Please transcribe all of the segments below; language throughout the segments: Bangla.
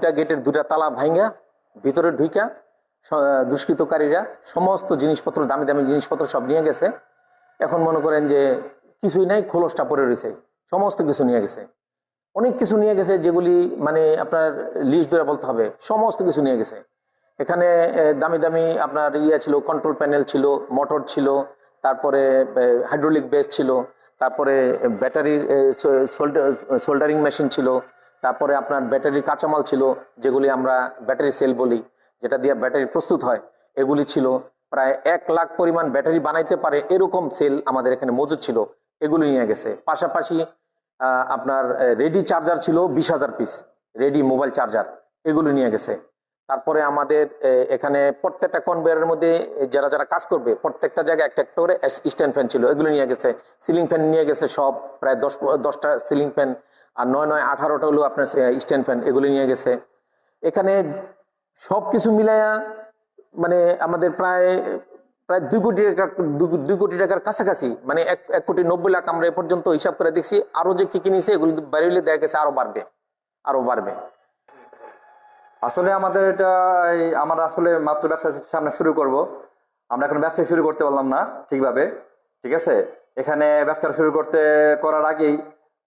দুইটা গেটের দুইটা তালা ভাঙা ভিতরে ঢুইকা দুষ্কৃতকারীরা সমস্ত জিনিসপত্র, দামি দামি জিনিসপত্র সব নিয়ে গেছে। এখন মনে করেন যে কিছুই নাই, খোলসটা পড়ে রয়েছে, সমস্ত কিছু নিয়ে গেছে। অনেক কিছু নিয়ে গেছে, যেগুলি মানে আপনার লিস্ট ধরে বলতে হবে, সমস্ত কিছু নিয়ে গেছে। এখানে দামি দামি আপনার ছিল, কন্ট্রোল প্যানেল ছিল, মোটর ছিল, তারপরে হাইড্রোলিক বেস ছিল, তারপরে ব্যাটারির সোল্ডারিং মেশিন ছিল, তারপরে আপনার ব্যাটারির কাঁচামাল ছিল, যেগুলি আমরা ব্যাটারি সেল বলি, যেটা দিয়ে ব্যাটারি প্রস্তুত হয়, এগুলি ছিল। প্রায় 1 লাখ পরিমাণ ব্যাটারি বানাইতে পারে এরকম সেল আমাদের এখানে মজুদ ছিল, এগুলি নিয়ে গেছে। পাশাপাশি আপনার রেডি চার্জার ছিল 20,000 পিস, রেডি মোবাইল চার্জার, এগুলো নিয়ে গেছে। তারপরে আমাদের এখানে প্রত্যেকটা কনভেয়ারের মধ্যে যারা যারা কাজ করবে প্রত্যেকটা জায়গায় একটা একটা করে স্ট্যান্ড ফ্যান ছিল, এগুলো নিয়ে গেছে। সিলিং ফ্যান নিয়ে গেছে সব, প্রায় 10টা সিলিং ফ্যান, আর 9-9-18টা হলো আপনার স্ট্যান্ড ফ্যান, এগুলো নিয়ে গেছে। এখানে সব কিছু মিলায়া মানে আমাদের প্রায় 2 কোটি টাকার কাছাকাছি, মানে 1,90,00,000 আমরা এ পর্যন্ত হিসাব করে দেখছি। আরো যে কি কি নিয়েছে এগুলো বাইরে দেখা গেছে আরো বাড়বে। আসলে আমাদের এটা আমরা আসলে মাত্র ব্যবসা সামনে শুরু করব, আমরা এখন ব্যবসা শুরু করতে পারলাম না ঠিকভাবে, ঠিক আছে। এখানে ব্যবসা শুরু করার আগেই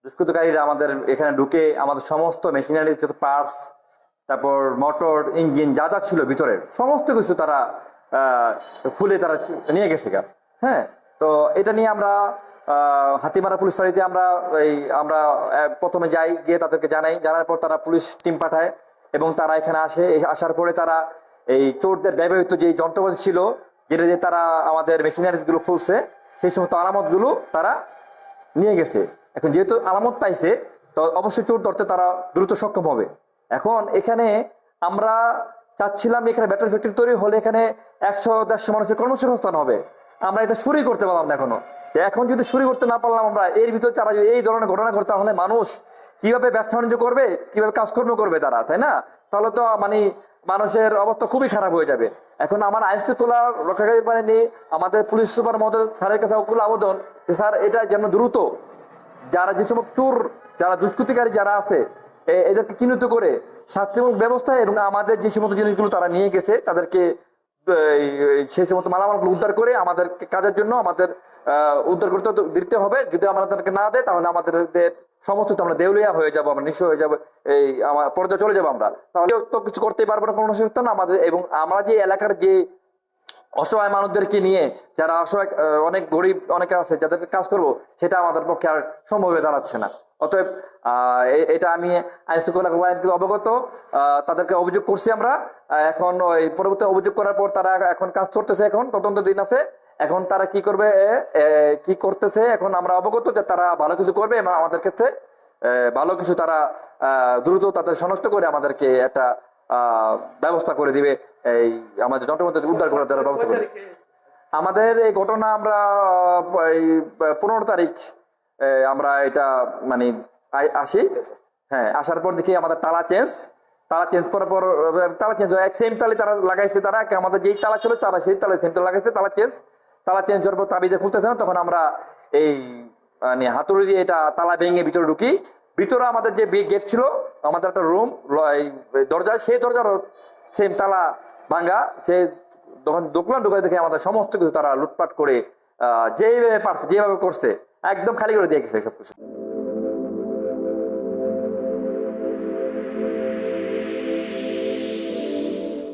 দুষ্কৃতকারীরা আমাদের এখানে ঢুকে আমাদের সমস্ত মেশিনারি, যত পার্টস, তারপর মোটর, ইঞ্জিন যা যা ছিল ভিতরে সমস্ত কিছু তারা খুলে তারা নিয়ে গেছে। হ্যাঁ, তো এটা নিয়ে আমরা হাতিমারা পুলিশ ফাঁড়িতে আমরা প্রথমে যাই, গিয়ে তাদেরকে জানার পর তারা পুলিশ টিম পাঠায় এবং তারা এখানে আসার পরে তারা এই চোরদের ব্যবহৃত যে যন্ত্রপাতি ছিল, যেটা দিয়ে তারা আমাদের মেশিনারিজ গুলো খুলছে, সেই সমস্ত আলামত গুলো তারা নিয়ে গেছে। এখন যেহেতু আলামত পাইছে, তো অবশ্যই চোর ধরতে তারা দ্রুত সক্ষম হবে। এখন এখানে আমরা চাচ্ছিলাম, এখানে ব্যাটারি ফ্যাক্টরি তৈরি হলে এখানে 100-150 মানুষের কর্মসংস্থান হবে। আমরা এটা শুরুই করতে পারলাম না এখনো। এখন যদি শুরু করতে না পারলাম আমরা, এর ভিতরে তারা যদি এই ধরনের ঘটনা ঘটে, তাহলে মানুষ কিভাবে ব্যবসা বাণিজ্য করবে, কিভাবে কাজকর্ম করবে তারা, তাই না? তাহলে তো মানে মানুষের অবস্থা খুবই খারাপ হয়ে যাবে। এখন আমার আইন শৃঙ্খলা রক্ষাকারী বাহিনী, আমাদের পুলিশ সুপার মহোদয় স্যারের কাছে অকুল আবেদন যে স্যার, এটা যেন দ্রুত যারা যে সমস্ত চোর, যারা দুষ্কৃতিকারী যারা আছে, এদেরকে চিহ্নিত করে শাস্তিমূলক ব্যবস্থা, এবং আমাদের যে সমস্ত জিনিসগুলো তারা নিয়ে গেছে তাদেরকে সেই সমস্ত মালামালগুলো উদ্ধার করে আমাদের কাজের জন্য আমাদের উদ্ধার করতে দিতে হবে। যদি আমাদেরকে না দেয়, তাহলে আমাদের সমস্ত আমরা দেউলিয়া হয়ে যাবো, আমরা নিঃস্ব হয়ে যাবো, এই আমার পর্যায়ে চলে যাবো আমরা। তাহলে তো কিছু করতেই পারবো না কোনো সংস্থা না আমাদের। এবং আমরা যে এলাকার যে অসহায় মানুষদেরকে নিয়ে, যারা অসহায়, অনেক গরিব অনেকে আছে, যাদেরকে কাজ করবো, সেটা আমাদের পক্ষে আর সম্ভব হয়ে দাঁড়াচ্ছে না। অতএব এটা আমি আইন শৃঙ্খলা বাহিনীকে অবগত, তাদেরকে অভিযোগ করছি আমরা। এখন ওই পরবর্তী অভিযোগ করার পর তারা এখন কাজ করতেছে, এখন তদন্ত দিন আছে। এখন তারা কি করবে, কি করতেছে, এখন আমরা অবগত যে তারা ভালো কিছু করবে এবং আমাদের ক্ষেত্রে ভালো কিছু তারা দ্রুত তাদের শনাক্ত করে আমাদেরকে একটা ব্যবস্থা করে দিবে, এই আমাদের যন্ত্রপাতি উদ্ধার করার দ্বারা ব্যবস্থা করবে। আমাদের এই ঘটনা আমরা এই 15 তারিখ আমরা এটা মানে আসি। হ্যাঁ, আসার পর দেখি আমাদের তালা চেঞ্জ করার পর, তালা চেঞ্জ হয়, সেম তালে তারা লাগাইছে, তারা আমাদের যেই তালা ছিল তারা সেই তালে সেম তালা লাগাইছে। তালা চেঞ্জ হওয়ার পর তাবিজে খুলতেছে না, তখন আমরা এই মানে হাতুড়ি দিয়ে এটা তালা ভেঙে ভিতরে ঢুকি। ভিতরে আমাদের যে গেট ছিল, আমাদের একটা রুম দরজা, সেই দরজার সেম তালা ভাঙ্গা। সে তখন ঢুকাই দেখে আমাদের সমস্ত কিছু তারা লুটপাট করে যেভাবে পারছে, যেভাবে করছে, একদম খালি করে দিয়ে গেছে সবকিছু।